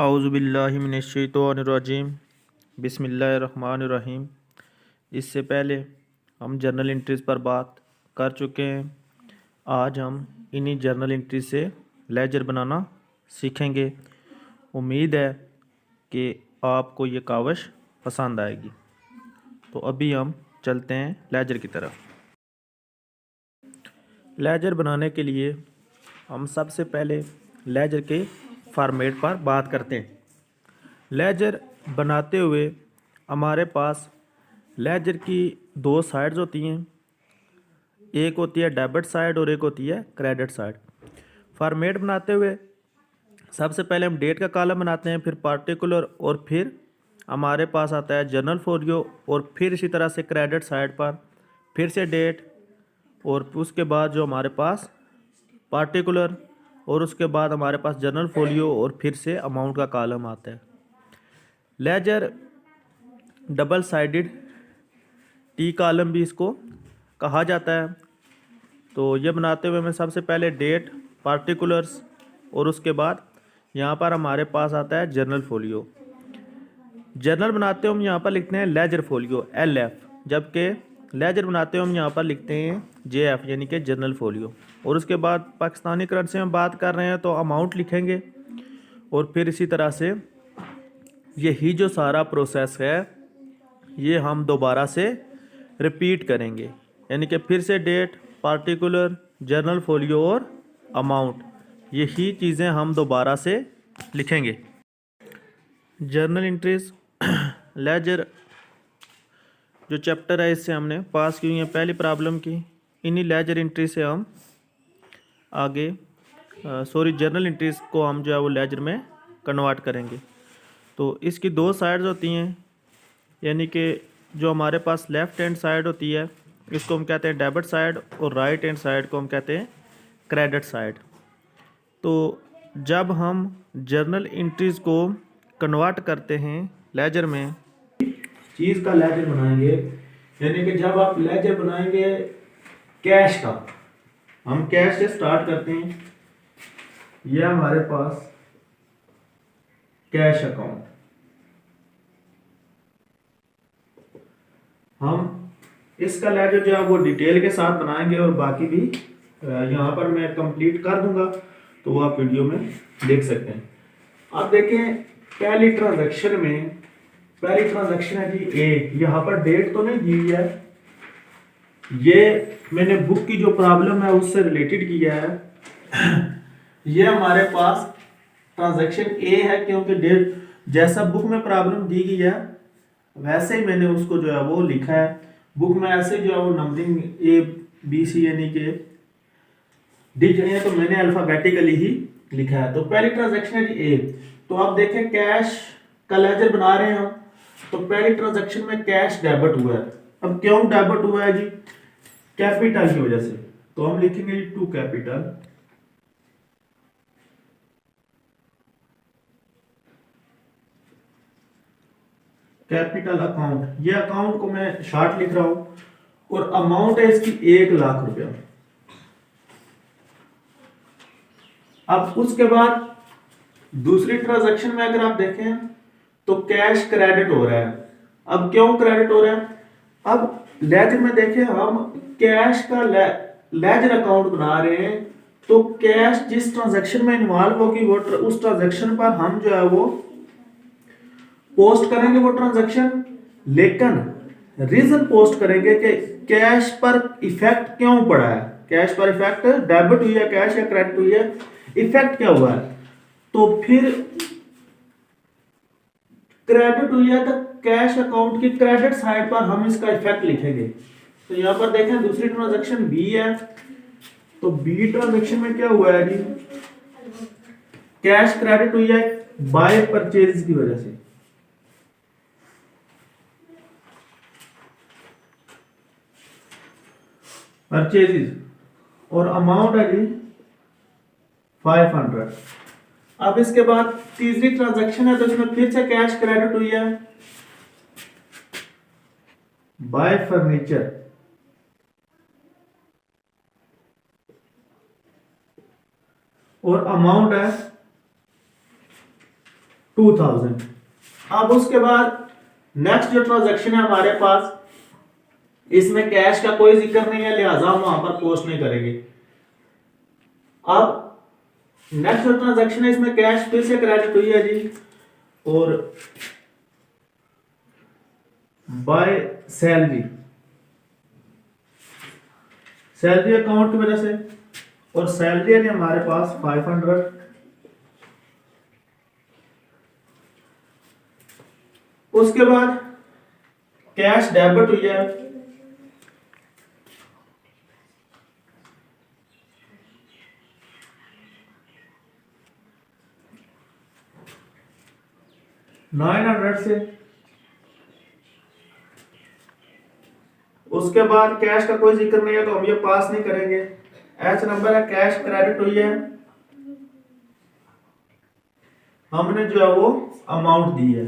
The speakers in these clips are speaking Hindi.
औज़ुबिल्लाहिमिनश्शैतानिर्रजीम बिस्मिल्लाहिर्रहमानिर्रहीम। इससे पहले हम जर्नल एंट्रीज़ पर बात कर चुके हैं। आज हम इन्हीं जर्नल एंट्री से लेजर बनाना सीखेंगे। उम्मीद है कि आपको ये काविश पसंद आएगी। तो अभी हम चलते हैं लेजर की तरफ। लेजर बनाने के लिए हम सबसे पहले लेजर के फॉर्मेट पर बात करते हैं। लेजर बनाते हुए हमारे पास लेजर की दो साइड्स होती हैं, एक होती है डेबिट साइड और एक होती है क्रेडिट साइड। फॉर्मेट बनाते हुए सबसे पहले हम डेट का कॉलम बनाते हैं, फिर पार्टिकुलर और फिर हमारे पास आता है जर्नल फोलियो, और फिर इसी तरह से क्रेडिट साइड पर फिर से डेट, और उसके बाद जो हमारे पास पार्टिकुलर, और उसके बाद हमारे पास जर्नल फोलियो और फिर से अमाउंट का कॉलम आता है। Ledger double sided T column भी इसको कहा जाता है। तो ये बनाते हुए मैं सबसे पहले डेट, पार्टिकुलर्स और उसके बाद यहाँ पर हमारे पास आता है जर्नल फोलियो। जर्नल बनाते हुए हम यहाँ पर लिखते हैं लेजर फोलियो LF, जबकि लेजर बनाते हुए हम यहाँ पर लिखते हैं JF यानी कि जर्नल फोलियो। और उसके बाद पाकिस्तानी करेंसी में बात कर रहे हैं तो अमाउंट लिखेंगे, और फिर इसी तरह से यही जो सारा प्रोसेस है ये हम दोबारा से रिपीट करेंगे, यानी कि फिर से डेट, पार्टिकुलर, जर्नल फोलियो और अमाउंट, यही चीज़ें हम दोबारा से लिखेंगे। जर्नल एंट्रीज लेजर जो चैप्टर है इससे हमने पास की हुई है पहली प्रॉब्लम की। इन्हीं लेजर एंट्री से हम आगे जर्नल एंट्रीज को हम जो है वो लेजर में कन्वर्ट करेंगे। तो इसकी दो साइड्स होती हैं, यानी कि जो हमारे पास लेफ़्ट हैंड साइड होती है इसको हम कहते हैं डेबिट साइड, और राइट हैंड साइड को हम कहते हैं क्रेडिट साइड। तो जब हम जर्नल एंट्रीज़ को कन्वर्ट करते हैं लेजर में, चीज़ का लेजर बनाएंगे, यानी कि जब आप लेजर बनाएंगे कैश का, हम कैश से स्टार्ट करते हैं। यह हमारे पास कैश अकाउंट, हम इसका लेजर जो है वो डिटेल के साथ बनाएंगे, और बाकी भी यहाँ पर मैं कंप्लीट कर दूंगा, तो वो आप वीडियो में देख सकते हैं। अब देखें पहली ट्रांजैक्शन है जी A। यहाँ पर डेट तो नहीं दी हुई है, ये मैंने बुक की जो प्रॉब्लम है उससे रिलेटेड किया है। ये हमारे पास ट्रांजैक्शन A है, क्योंकि डेट जैसा बुक में प्रॉब्लम दी गई है वैसे ही मैंने उसको जो है वो लिखा है। बुक में ऐसे जो है वो नंबरिंग ABC यानी कि डिजिट है, तो मैंने अल्फाबेटिकली ही लिखा है। तो पहली ट्रांजैक्शन है जी A। तो आप देखें कैश का लेजर बना रहे हैं हम, तो पहली ट्रांजैक्शन में कैश डेबिट हुआ है। अब क्यों डेबिट हुआ है जी? कैपिटल की वजह से। तो हम लिखेंगे जी टू कैपिटल, कैपिटल अकाउंट। ये अकाउंट को मैं शॉर्ट लिख रहा हूं, और अमाउंट है इसकी 1,00,000 रुपया। अब उसके बाद दूसरी ट्रांजैक्शन में अगर आप देखें तो कैश क्रेडिट हो रहा है। अब क्यों क्रेडिट हो रहा है? अब लेजर में देखें हम कैश का लेजर अकाउंट बना रहे हैं, तो कैश जिस ट्रांजैक्शन में इन्वॉल्व होगी वो उस ट्रांजैक्शन पर हम जो है वो पोस्ट करेंगे वो ट्रांजैक्शन, लेकिन रीजन पोस्ट करेंगे कि कैश पर इफेक्ट क्यों पड़ा है। कैश पर इफेक्ट डेबिट हुई है कैश या क्रेडिट हुई है, इफेक्ट क्या हुआ है। तो फिर क्रेडिट हुई है तो कैश अकाउंट की क्रेडिट साइड पर हम इसका इफेक्ट लिखेंगे। तो यहां पर देखें दूसरी ट्रांजैक्शन B है, तो B ट्रांजैक्शन में क्या हुआ है जी? कैश क्रेडिट हुई है बाय परचेज की वजह से। परचेजेस, और अमाउंट है जी 500। अब इसके बाद तीसरी ट्रांजैक्शन है, तो इसमें फिर से कैश क्रेडिट हुई है बाय फर्नीचर, और अमाउंट है 2000। अब उसके बाद नेक्स्ट जो ट्रांजैक्शन है हमारे पास, इसमें कैश का कोई जिक्र नहीं है, लिहाजा हम वहां पर पोस्ट नहीं करेंगे। अब नेक्स्ट जो ट्रांजैक्शन है इसमें कैश फिर से क्रेडिट हुई है जी, और बाय सैलरी अकाउंट की वजह से, और सैलरी है हमारे पास 500। उसके बाद कैश डेबिट हुई है 900 से। उसके बाद कैश का कोई जिक्र नहीं है तो हम ये पास नहीं करेंगे। एच नंबर है, कैश क्रेडिट हुई है, हमने जो है वो अमाउंट दी है,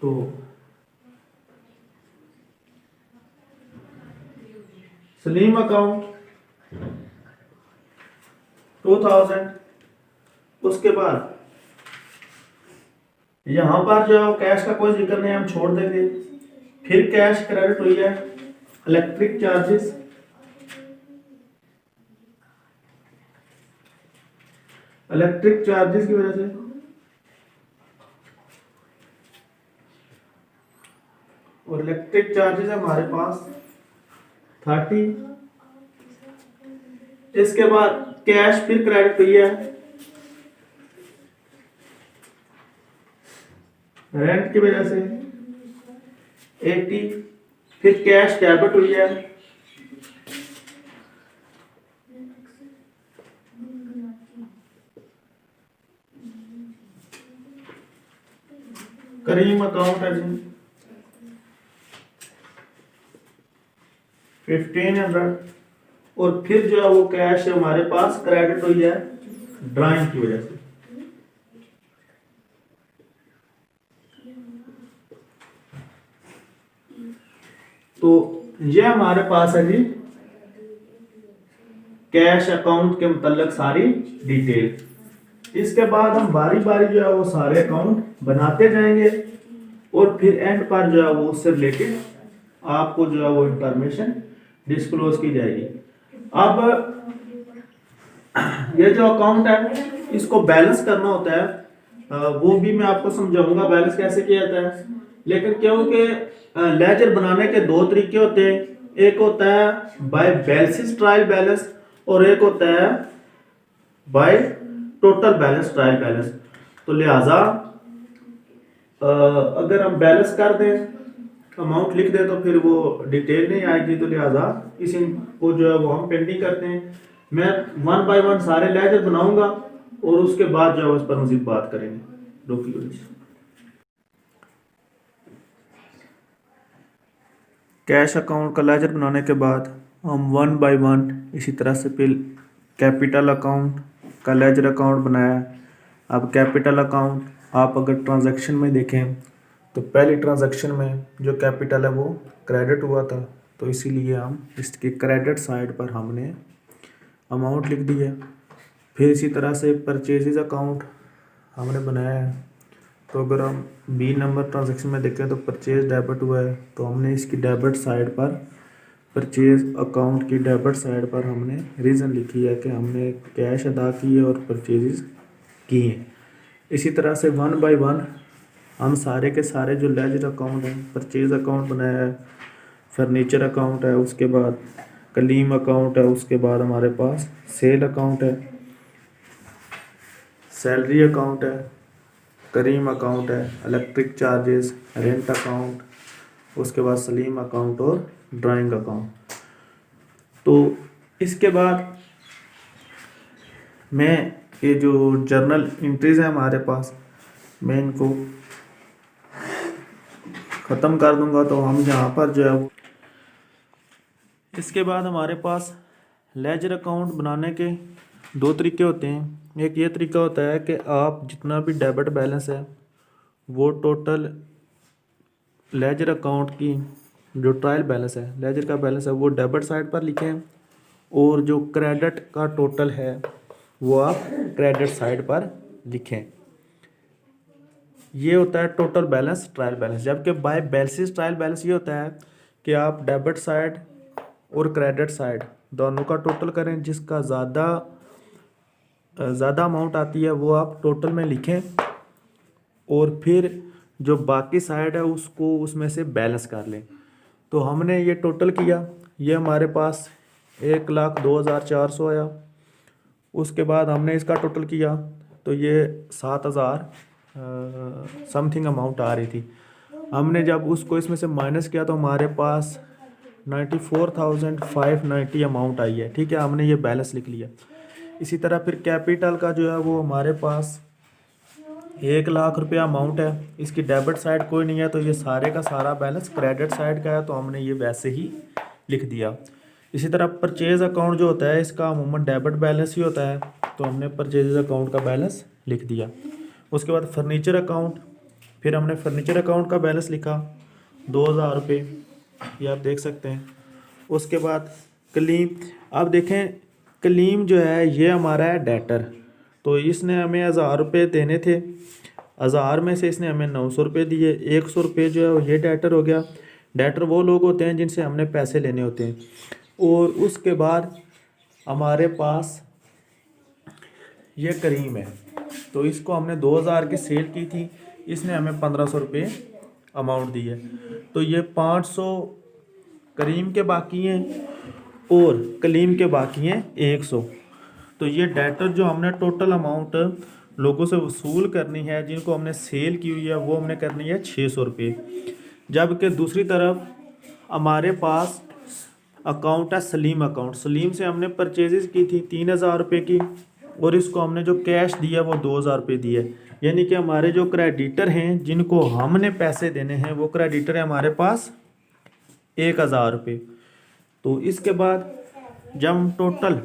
तो सलीम अकाउंट 2000। उसके बाद यहां पर जो कैश का कोई जिक्र नहीं, हम छोड़ देंगे। फिर कैश क्रेडिट हुई है इलेक्ट्रिक चार्जेस, की वजह से, और इलेक्ट्रिक चार्जेस है हमारे पास 30। इसके बाद कैश फिर क्रेडिट हुई है रेंट की वजह से 80। फिर कैश डेबिट हुई है करीम अकाउंट है जी 1500। और फिर जो है वो कैश हमारे पास क्रेडिट हुई है ड्राइंग की वजह से। तो ये हमारे पास है जी कैश अकाउंट के मुतल्लिक सारी डिटेल। इसके बाद हम बारी बारी जो है वो सारे अकाउंट बनाते जाएंगे, और फिर एंड पर जो है वो उससे रिलेटेड आपको जो है वो इंफॉर्मेशन डिस्क्लोज की जाएगी। अब ये जो अकाउंट है इसको बैलेंस करना होता है, वो भी मैं आपको समझाऊंगा बैलेंस कैसे किया जाता है। लेकिन क्योंकि लेजर बनाने के दो तरीके होते हैं, एक होता है बाय बैलेंस ट्रायल बैलेंस, और एक होता है by total balance trial balance. तो लिहाजा अगर हम बैलेंस कर दें, अमाउंट लिख दें, तो फिर वो डिटेल नहीं आएगी, तो लिहाजा इसी को जो है वो हम पेंडिंग करते हैं। मैं 1 बाय 1 सारे लेजर बनाऊंगा और उसके बाद जो है उस पर मजीद बात करेंगे। डॉक्यूमेंट्स कैश अकाउंट का लेजर बनाने के बाद हम 1 बाय 1 इसी तरह से फिर कैपिटल अकाउंट का लेजर अकाउंट बनाया। अब कैपिटल अकाउंट आप अगर ट्रांजैक्शन में देखें तो पहली ट्रांजैक्शन में जो कैपिटल है वो क्रेडिट हुआ था, तो इसीलिए हम इसकी क्रेडिट साइड पर हमने अमाउंट लिख दी है। फिर इसी तरह से परचेजेज अकाउंट हमने बनाया है, तो अगर हम बी नंबर ट्रांजैक्शन में देखें तो परचेज डेबिट हुआ है, तो हमने इसकी डेबिट साइड पर, परचेज अकाउंट की डेबिट साइड पर हमने रीज़न लिखी है कि हमने कैश अदा की है और परचेजेस की हैं। इसी तरह से 1 बाय 1 हम सारे के सारे जो लेजर अकाउंट हैं, परचेज अकाउंट बनाया है, फर्नीचर अकाउंट है, उसके बाद कलीम अकाउंट है, उसके बाद हमारे पास सेल अकाउंट है, सैलरी अकाउंट है, करीम अकाउंट है, इलेक्ट्रिक चार्जेस, रेंट अकाउंट, उसके बाद सलीम अकाउंट और ड्राइंग अकाउंट। तो इसके बाद मैं ये जो जर्नल एंट्रीज है हमारे पास, मैं इनको ख़त्म कर दूंगा। तो हम यहाँ पर जो है वो, इसके बाद हमारे पास लेजर अकाउंट बनाने के दो तरीके होते हैं। एक ये तरीका होता है कि आप जितना भी डेबिट बैलेंस है वो टोटल लेजर अकाउंट की जो ट्रायल बैलेंस है, लेजर का बैलेंस है, वो डेबिट साइड पर लिखें, और जो क्रेडिट का टोटल है वो आप क्रेडिट साइड पर लिखें। ये होता है टोटल बैलेंस ट्रायल बैलेंस। जबकि बाय बेसिस ट्रायल बैलेंस ये होता है कि आप डेबिट साइड और क्रेडिट साइड दोनों का टोटल करें, जिसका ज़्यादा अमाउंट आती है वो आप टोटल में लिखें, और फिर जो बाकी साइड है उसको उसमें से बैलेंस कर लें। तो हमने ये टोटल किया, ये हमारे पास 1,02,400 आया। उसके बाद हमने इसका टोटल किया तो ये 7,000 समथिंग अमाउंट आ रही थी। हमने जब उसको इसमें से माइनस किया तो हमारे पास 94,590 अमाउंट आई है। ठीक है, हमने ये बैलेंस लिख लिया। इसी तरह फिर कैपिटल का जो है वो हमारे पास 1,00,000 रुपया अमाउंट है। इसकी डेबिट साइड कोई नहीं है तो ये सारे का सारा बैलेंस क्रेडिट साइड का है, तो हमने ये वैसे ही लिख दिया। इसी तरह परचेज अकाउंट जो होता है इसका अमूमन डेबिट बैलेंस ही होता है, तो हमने परचेज अकाउंट का बैलेंस लिख दिया। उसके बाद फर्नीचर अकाउंट, फिर हमने फर्नीचर अकाउंट का बैलेंस लिखा 2,000 रुपये, ये आप देख सकते हैं। उसके बाद क्लीम, आप देखें क्लीम जो है ये हमारा है डेटर, तो इसने हमें 1,000 रुपये देने थे। 1,000 में से इसने हमें 900 रुपये दिए। 100 रुपये जो है वो ये डेटर हो गया। डेटर वो लोग होते हैं जिनसे हमने पैसे लेने होते हैं। और उसके बाद हमारे पास ये करीम है, तो इसको हमने 2,000 की सेल की थी, इसने हमें 1,500 रुपये अमाउंट दी है। तो ये 500 करीम के बाकी हैं और कलीम के बाकी हैं 100। तो ये डेटर जो हमने टोटल अमाउंट लोगों से वसूल करनी है जिनको हमने सेल की हुई है वो हमने करनी है 600 रुपये। जबकि दूसरी तरफ हमारे पास अकाउंट है सलीम अकाउंट। सलीम से हमने परचेजेस की थी 3,000 रुपये की, और इसको हमने जो कैश दिया वो 2,000 रुपये दिए। यानी कि हमारे जो क्रेडिटर हैं जिनको हमने पैसे देने हैं वो क्रेडिटर है हमारे पास 1,000 रुपये। तो इसके बाद जब हम टोटल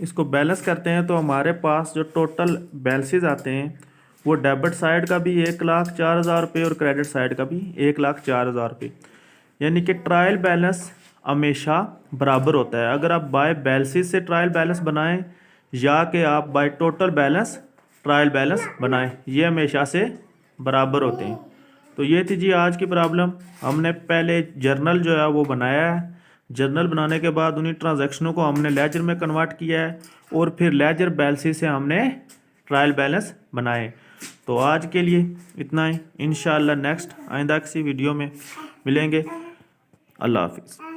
इसको बैलेंस करते हैं तो हमारे पास जो टोटल बैलेंसेस आते हैं वो डेबिट साइड का भी 1,04,000 रुपये और क्रेडिट साइड का भी 1,04,000 रुपये। यानी कि ट्रायल बैलेंस हमेशा बराबर होता है। अगर आप बाय बैलेंसेस से ट्रायल बैलेंस बनाएं या कि आप by total balance trial balance बनाएं, ये हमेशा से बराबर होते हैं। तो ये थी जी आज की प्रॉब्लम। हमने पहले जर्नल जो है वो बनाया है। जर्नल बनाने के बाद उन्हीं ट्रांजैक्शनों को हमने लेजर में कन्वर्ट किया है और फिर लेजर बैलेंसेस से हमने ट्रायल बैलेंस बनाए। तो आज के लिए इतना ही। इंशाअल्लाह नेक्स्ट आइंदा किसी वीडियो में मिलेंगे। अल्लाह हाफिज़।